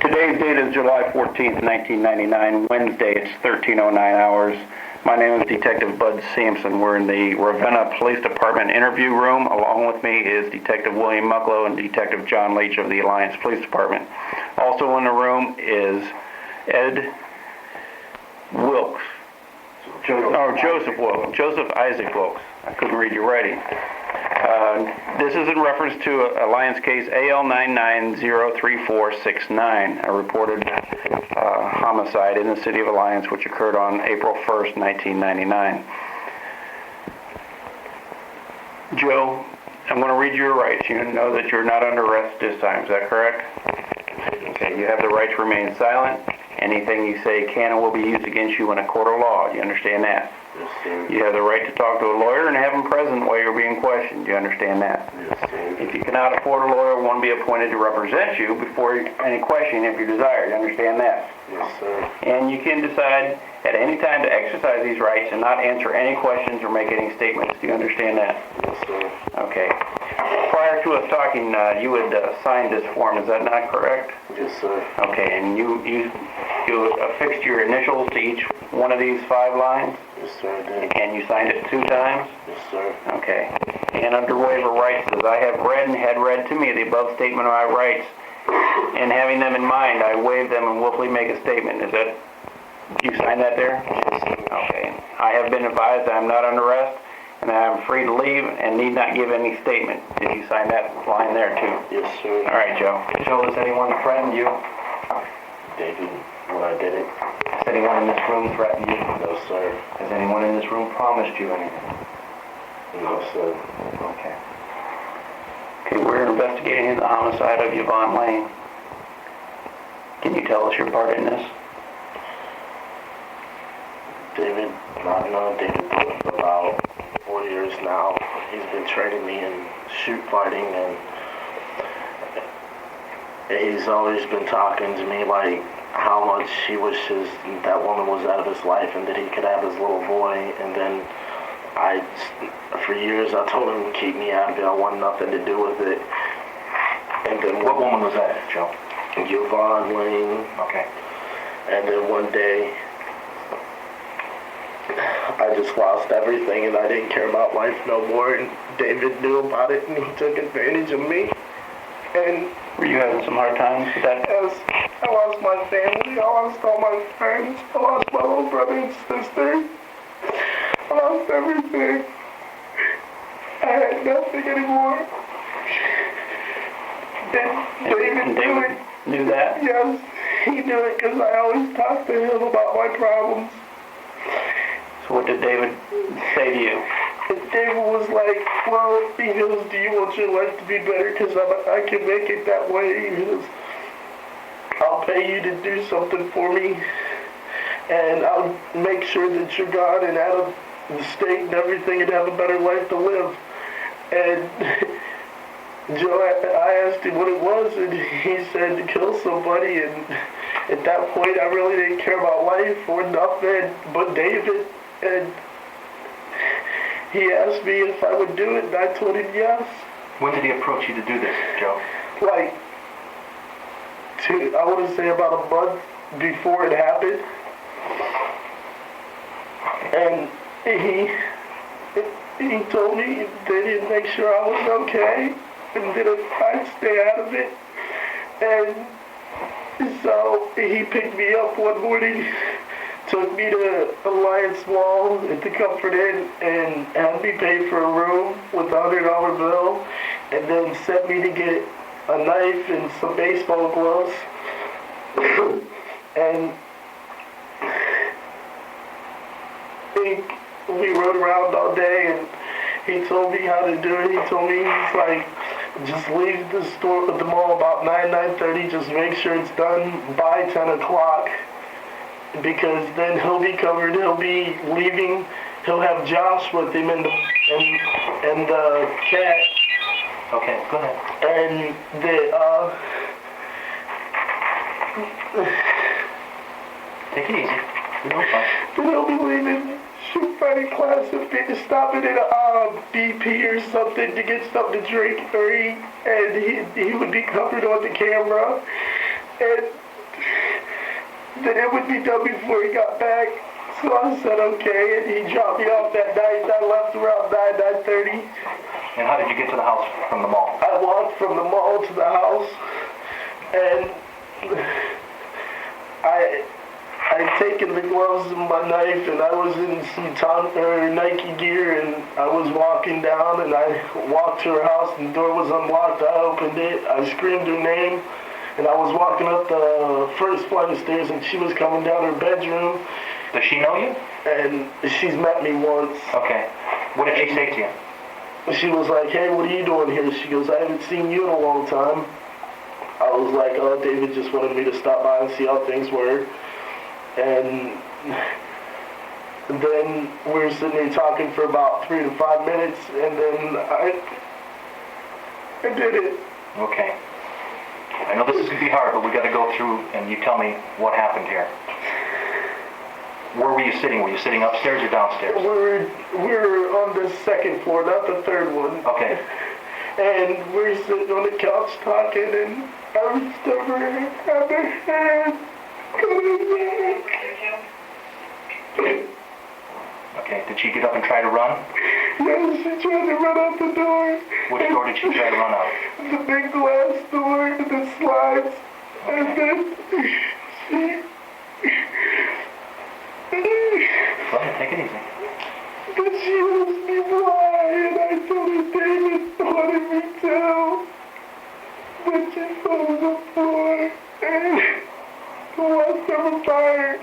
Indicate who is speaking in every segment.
Speaker 1: Today's date is July 14th, 1999, Wednesday. It's 13:09 hours. My name is Detective Bud Sampson. We're in the Ravenna Police Department interview room. Along with me is Detective William Mucklow and Detective John Leach of the Alliance Police Department. Also in the room is Ed Wilkes. Joseph Isaac Wilkes. I couldn't read your writing. This is in reference to Alliance case AL99-03469, a reported homicide in the city of Alliance, which occurred on April 1st, 1999. Joe, I'm going to read your rights. You know that you're not under arrest this time. Is that correct? Okay, you have the right to remain silent. Anything you say can and will be used against you in a court of law. You understand that?
Speaker 2: Yes, sir.
Speaker 1: You have the right to talk to a lawyer and have him present while you're being questioned. Do you understand that?
Speaker 2: Yes, sir.
Speaker 1: If you cannot afford a lawyer, one be appointed to represent you before any question if you desire. Do you understand that?
Speaker 2: Yes, sir.
Speaker 1: And you can decide at any time to exercise these rights and not answer any questions or make any statements. Do you understand that?
Speaker 2: Yes, sir.
Speaker 1: Okay. Prior to us talking, you had signed this form. Is that not correct?
Speaker 2: Yes, sir.
Speaker 1: Okay, and you affixed your initials to each one of these 5 lines?
Speaker 2: Yes, sir, I did.
Speaker 1: And you signed it 2 times?
Speaker 2: Yes, sir.
Speaker 1: Okay. And under waiver rights, as I have read and had read to me the above statement of my rights, and having them in mind, I waive them and willfully make a statement. Is that, you signed that there?
Speaker 2: Yes, sir.
Speaker 1: Okay. I have been advised I am not under arrest, and I am free to leave and need not give any statement. Did you sign that line there too?
Speaker 2: Yes, sir.
Speaker 1: All right, Joe. Joe, has anyone threatened you?
Speaker 2: David, when I did it?
Speaker 1: Has anyone in this room threatened you?
Speaker 2: No, sir.
Speaker 1: Has anyone in this room promised you anything?
Speaker 2: No, sir.
Speaker 1: Okay. Okay, we're investigating the homicide of Yvonne Layne. Can you tell us your part in this?
Speaker 2: David, I've known David Thorne for about 4 years now. He's been training me in shoot fighting, and he's always been talking to me like how much he wishes that woman was out of his life and that he could have his little boy. And then for years I told him to keep me out of it. I want nothing to do with it. And then
Speaker 1: What woman was that, Joe?
Speaker 2: Yvonne Layne.
Speaker 1: Okay.
Speaker 2: And then one day I just lost everything and I didn't care about life no more, and David knew about it and he took advantage of me. And
Speaker 1: were you having some hard times with that?
Speaker 2: I lost my family, I lost all my friends, I lost my little brother and sister, I lost everything. I had nothing anymore.
Speaker 1: And David knew that?
Speaker 2: Yes, he knew it because I always talked to him about my problems.
Speaker 1: So what did David say to you?
Speaker 2: David was like, well, he goes, do you want your life to be better? Because I can make it that way. He goes, I'll pay you to do something for me, and I'll make sure that you're gone and out of the state and everything and have a better life to live. And Joe, I asked him what it was, and he said to kill somebody, and at that point I really didn't care about life or nothing but David. And he asked me if I would do it, and I told him yes.
Speaker 1: When did he approach you to do this, Joe?
Speaker 2: Like, I want to say about a month before it happened. And he told me that he'd make sure I was okay and that I'd stay out of it. And so he picked me up one morning, took me to Alliance Mall at the Comfort Inn and had me pay for a room with a $100 bill, and then sent me to get a knife and some baseball gloves. And we rode around all day, and he told me how to do it. He told me, he's like, just leave the store at the mall about 9:30. Just make sure it's done by 10 o'clock. Because then he'll be covered, he'll be leaving, he'll have Josh with him and the cat.
Speaker 1: Okay, go ahead.
Speaker 2: And
Speaker 1: take it easy.
Speaker 2: Then he'll be leaving shoot fighting class and stopping at a BP or something to get something to drink or eat, and he would be covered on the camera. and that it would be done before he got back. So I said okay, and he dropped me off that night. I left around 9:30.
Speaker 3: And how did you get to the house from the mall?
Speaker 2: I walked from the mall to the house, and I'd taken the gloves and my knife, and I was in some Nike gear, and I was walking down, and I walked to her house, and the door was unlocked. I opened it, I screamed her name, and I was walking up the first flight of stairs, and she was coming down her bedroom.
Speaker 3: Does she know you?
Speaker 2: And she's met me once.
Speaker 3: Okay. What did she say to you?
Speaker 2: She was like, hey, what are you doing here? She goes, I haven't seen you in a long time. I was like, oh, David just wanted me to stop by and see how things were. And then we were sitting there talking for about 3 to 5 minutes, and then I did it.
Speaker 3: Okay. I know this is going to be hard, but we got to go through and you tell me what happened here. Where were you sitting? Were you sitting upstairs or downstairs?
Speaker 2: We were on the second floor, not the third one.
Speaker 3: Okay.
Speaker 2: And we're sitting on the couch talking, and I reached over and grabbed her hand.
Speaker 3: Okay. Did she get up and try to run?
Speaker 2: Yes, she tried to run out the door.
Speaker 3: Which door did she try to run out?
Speaker 2: The big glass door that slides.
Speaker 3: Okay.
Speaker 2: And then she...
Speaker 3: Go ahead, take it easy.
Speaker 2: But she asked me why, and I told her David wanted me to. But she fell on the floor, and walked over fire.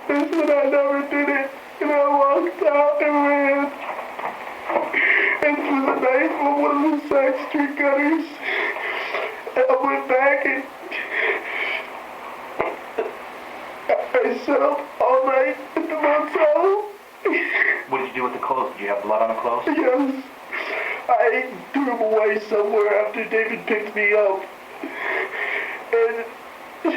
Speaker 2: And said I never did it, and I walked out and ran. And through the night on one of the side street gutters, and I went back and I sat up all night at the motel.
Speaker 3: What did you do with the clothes? Did you have blood on the clothes?
Speaker 2: Yes. I threw them away somewhere after David picked me up. And...
Speaker 1: Do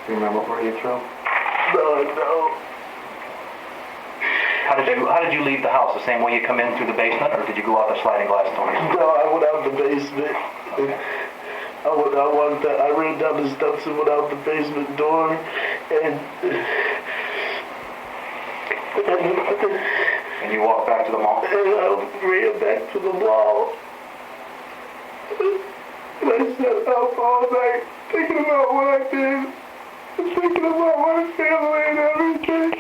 Speaker 1: you remember where you threw?
Speaker 2: No.
Speaker 3: How did you leave the house? The same way you come in through the basement, or did you go out the sliding glass door?
Speaker 2: No, I went out the basement. I ran down the steps and went out the basement door, and
Speaker 3: you walked back to the mall?
Speaker 2: And I ran back to the mall. And I sat up all night thinking about what I did, and thinking about my family and everything.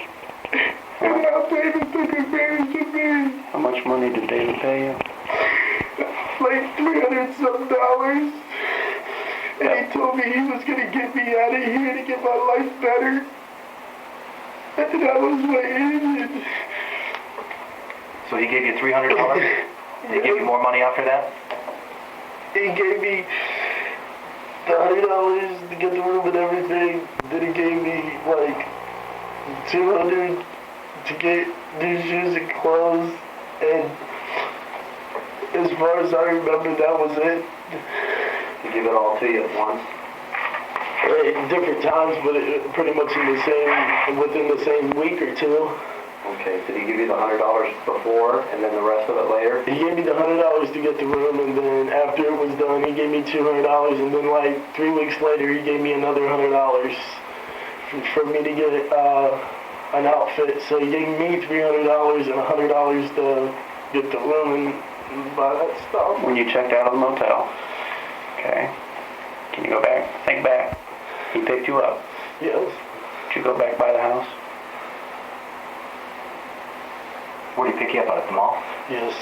Speaker 2: And how David took advantage of me.
Speaker 1: How much money did David pay you?
Speaker 2: Like $300-some. And he told me he was going to get me out of here to get my life better. And I was waiting.
Speaker 3: So he gave you $300? Did he give you more money after that?
Speaker 2: He gave me the $100 to get the room and everything. Then he gave me like $200 to get new shoes and clothes. And as far as I remember, that was it.
Speaker 1: He gave it all to you at once?
Speaker 2: At different times, but pretty much within the same week or two.
Speaker 1: Okay, did he give you the $100 before and then the rest of it later?
Speaker 2: He gave me the $100 to get the room, and then after it was done, he gave me $200, and then like 3 weeks later, he gave me another $100 for me to get an outfit. So he gave me $300 and $100 to get the room and buy that stuff.
Speaker 1: When you checked out of the motel, okay, can you go back? Think back. He picked you up.
Speaker 2: Yes.
Speaker 1: Did you go back by the house?
Speaker 3: Where did he pick you up at the mall?
Speaker 2: Yes.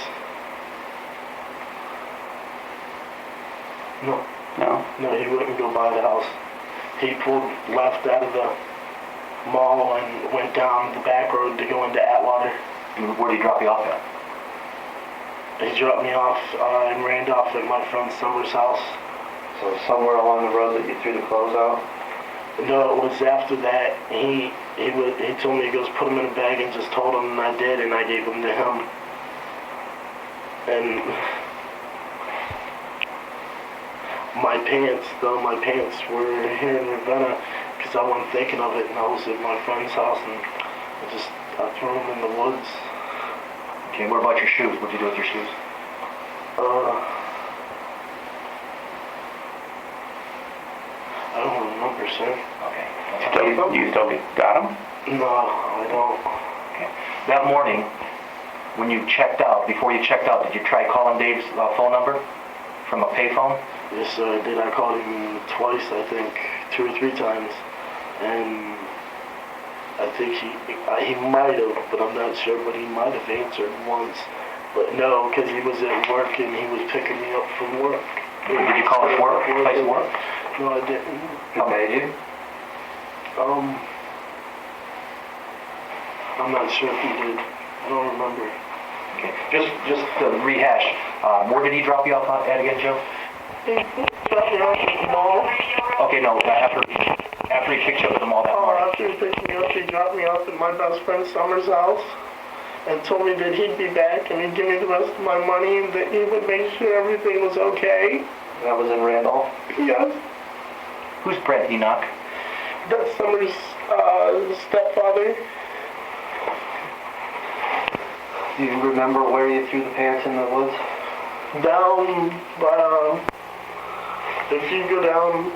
Speaker 2: No.
Speaker 1: No?
Speaker 2: No, he wouldn't go by the house. He pulled left out of the mall and went down the back road to go into Atwater.
Speaker 3: And where did he drop you off at?
Speaker 2: He dropped me off in Randolph at my friend Summer's house.
Speaker 1: So somewhere along the road that you threw the clothes out?
Speaker 2: No, it was after that. He told me, he goes, put them in a bag, and just told him, and I did, and I gave them to him. And my pants were here in Ravenna, because I wasn't thinking of it, and I was at my friend's house, and I threw them in the woods.
Speaker 3: Okay, what about your shoes? What did you do with your shoes?
Speaker 2: 100%.
Speaker 3: Okay.
Speaker 1: You still got them?
Speaker 2: No, I don't.
Speaker 3: Okay. That morning, when you checked out, before you checked out, did you try calling Dave's phone number from a payphone?
Speaker 2: Yes, sir, I did. I called him twice, I think, 2 or 3 times. And I think he might have, but I'm not sure, but he might have answered once. But no, because he was at work and he was picking me up from work.
Speaker 3: Did you call his work? Place of work?
Speaker 2: No, I didn't.
Speaker 3: How paid you?
Speaker 2: I'm not sure if he did. I don't remember.
Speaker 3: Okay. Just to rehash, where did he drop you off at again, Joe?
Speaker 2: He dropped me off at the mall.
Speaker 3: Okay, no, after he picked you up at the mall that
Speaker 2: Oh,
Speaker 3: morning.
Speaker 2: after he picked me up, he dropped me off at my best friend Summer's house and told me that he'd be back and he'd give me the rest of my money and that he would make sure everything was okay.
Speaker 3: That was in Randolph?
Speaker 2: Yes.
Speaker 3: Who's Brett Enoch?
Speaker 2: That's Summer's stepfather.
Speaker 4: Do you remember where you threw the pants in the woods?
Speaker 2: Down by, if you go down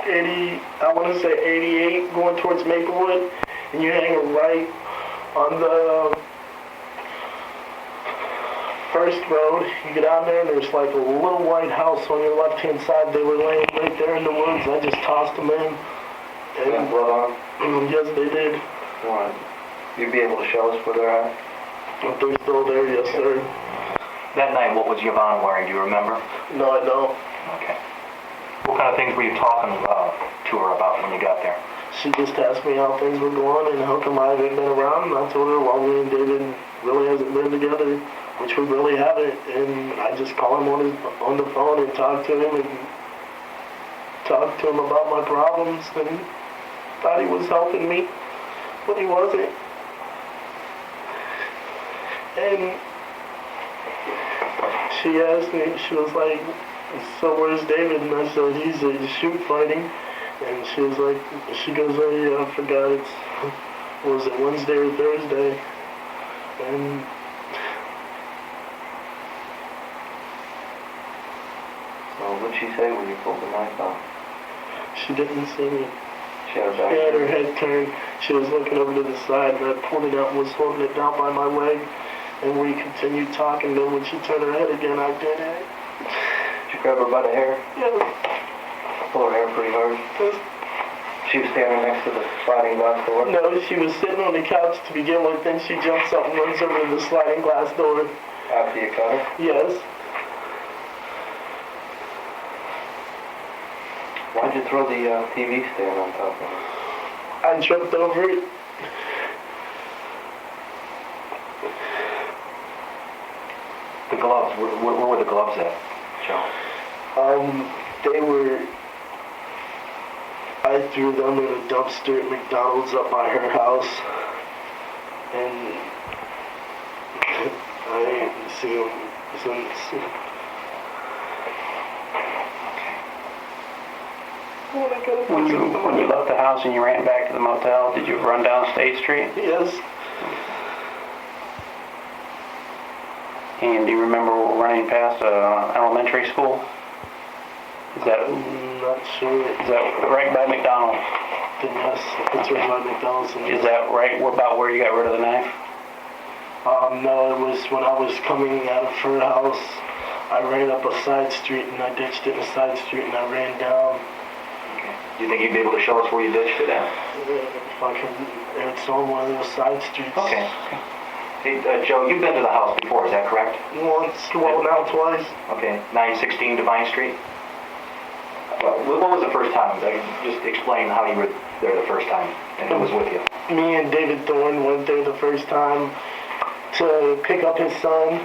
Speaker 2: 80, I want to say 88, going towards Maplewood, and you hang a right on the first road, you get down there and there's like a little white house on your left-hand side. They were laying right there in the woods. I just tossed them in.
Speaker 4: And blood on?
Speaker 2: Yes, they did.
Speaker 4: Alright. You'd be able to show us where they're at?
Speaker 2: If they're still there, yes, sir.
Speaker 3: That night, what was Yvonne wearing? Do you remember?
Speaker 2: No, I don't.
Speaker 3: Okay. What kind of things were you talking to her about when you got there?
Speaker 2: She just asked me how things were going and how come I haven't been around, and I told her, well, me and David really hasn't been together, which we really haven't, and I just call him on the phone and talk to him about my problems, and thought he was helping me, but he wasn't. And she asked me, she was like, so where's David? And I said, he's shoot fighting. And she was like, she goes, oh yeah, I forgot, was it Wednesday or Thursday? And
Speaker 4: So what'd she say when you pulled the knife out?
Speaker 2: she didn't see me.
Speaker 4: She had her
Speaker 2: She
Speaker 4: back
Speaker 2: had
Speaker 4: to
Speaker 2: her
Speaker 4: you.
Speaker 2: head turned. She was looking over to the side, and I pulled it out and was holding it down by my leg. And we continued talking. Then when she turned her head again, I did it.
Speaker 4: Did you grab her by the hair?
Speaker 2: Yeah.
Speaker 4: Pull her hair pretty hard? She was standing next to the sliding glass door?
Speaker 2: No, she was sitting on the couch to begin with. Then she jumps up and runs over to the sliding glass door.
Speaker 4: After you cut her?
Speaker 2: Yes.
Speaker 4: Why'd you throw the TV stand on top of her?
Speaker 2: I tripped over it.
Speaker 3: The gloves, where were the gloves at, Joe?
Speaker 2: They were, I threw them in a dumpster at McDonald's up by her house, and I didn't see them since.
Speaker 1: When you left the house and you ran back to the motel, did you run down State Street?
Speaker 2: Yes,
Speaker 1: And do you remember running past elementary school? Is that
Speaker 2: not sure.
Speaker 1: right by McDonald's?
Speaker 2: Yes, it's right by McDonald's.
Speaker 1: Is that right about where you got rid of the knife?
Speaker 2: No, it was when I was coming out of her house. I ran up a side street and I ditched it in a side street and I ran down.
Speaker 3: Okay. Do you think you'd be able to show us where you ditched it at?
Speaker 2: If I can, it's on one of those side streets.
Speaker 3: Okay. Hey, Joe, you've been to the house before, is that correct?
Speaker 2: Once, well, now twice.
Speaker 3: Okay. 916 Divine Street? What was the first time? Just explain how you were there the first time and who was with you.
Speaker 2: Me and David Thorne went there the first time to pick up his son,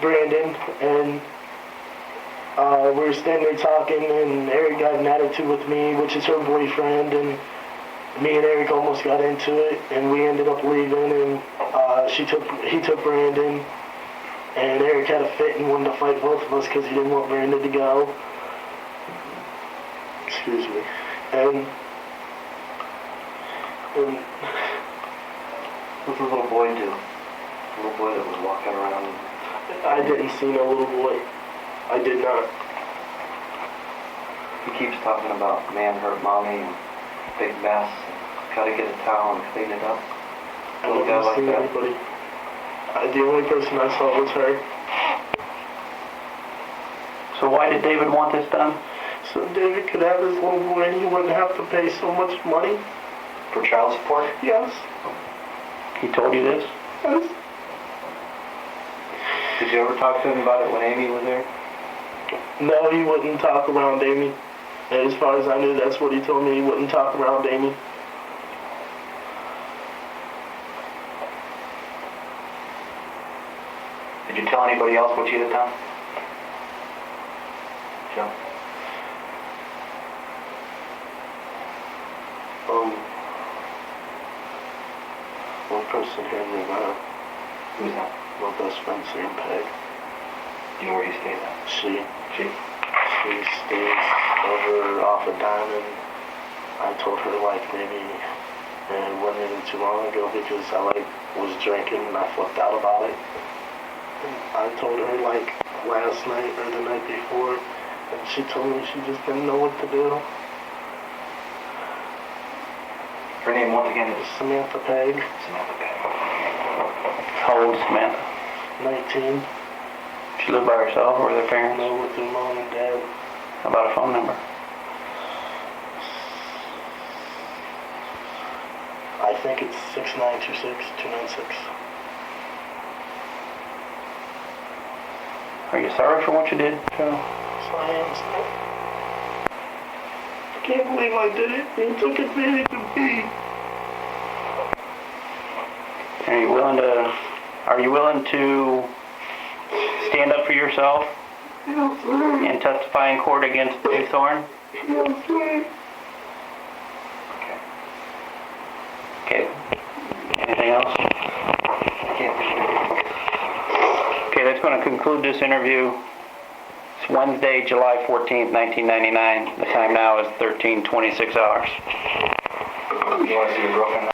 Speaker 2: Brandon, and we were standing there talking, and Eric got an attitude with me, which is her boyfriend, and me and Eric almost got into it, and we ended up leaving, and he took Brandon, and Eric had a fit and wanted to fight both of us because he didn't want Brandon to go. Excuse me. And
Speaker 4: What did the little boy do? The little boy that was walking around?
Speaker 2: I didn't see no little boy. I did not.
Speaker 4: He keeps talking about man hurt mommy and big mess. Gotta get a towel and clean it up.
Speaker 2: I
Speaker 4: Little guy
Speaker 2: never
Speaker 4: like
Speaker 2: seen
Speaker 4: that.
Speaker 2: anybody. The only person I saw was her.
Speaker 1: So why did David want this done?
Speaker 2: So David could have his little boy and he wouldn't have to pay so much money.
Speaker 3: For child support?
Speaker 2: Yes.
Speaker 1: He told you this?
Speaker 2: Yes.
Speaker 4: Did you ever talk to him about it when Amy was there?
Speaker 2: No, he wouldn't talk around Amy. And as far as I knew, that's what he told me. He wouldn't talk around Amy.
Speaker 3: Did you tell anybody else what you had done? Joe?
Speaker 2: One person here in Nevada,
Speaker 3: Who's that?
Speaker 2: my best friend's named Peg.
Speaker 3: Do you know where he stays at?
Speaker 2: She
Speaker 3: She?
Speaker 2: stays over off of Diamond. I told her like maybe it wasn't even too long ago because I like was drinking and I flipped out about it. And I told her like last night or the night before, and she told me she just didn't know what to do.
Speaker 3: Her name once again is
Speaker 2: Samantha Peg,
Speaker 3: Samantha Peg.
Speaker 1: How old is Samantha?
Speaker 2: 19,
Speaker 1: She lived by herself or with her parents?
Speaker 2: no with her mom and dad.
Speaker 1: How about a phone number?
Speaker 2: I think it's 6926-296.
Speaker 1: Are you sorry for what you did, Joe?
Speaker 2: So I am still. I can't believe I did it. He took advantage of me.
Speaker 1: Are you willing to stand up for yourself
Speaker 2: Yes, sir.
Speaker 1: and testify in court against David Thorne?
Speaker 2: Yes, sir.
Speaker 1: Okay. Anything else?
Speaker 3: I can't think of it.
Speaker 1: Okay, that's going to conclude this interview. It's Wednesday, July 14th, 1999. The time now is 13:26 hours.
Speaker 3: You want to see your girlfriend now?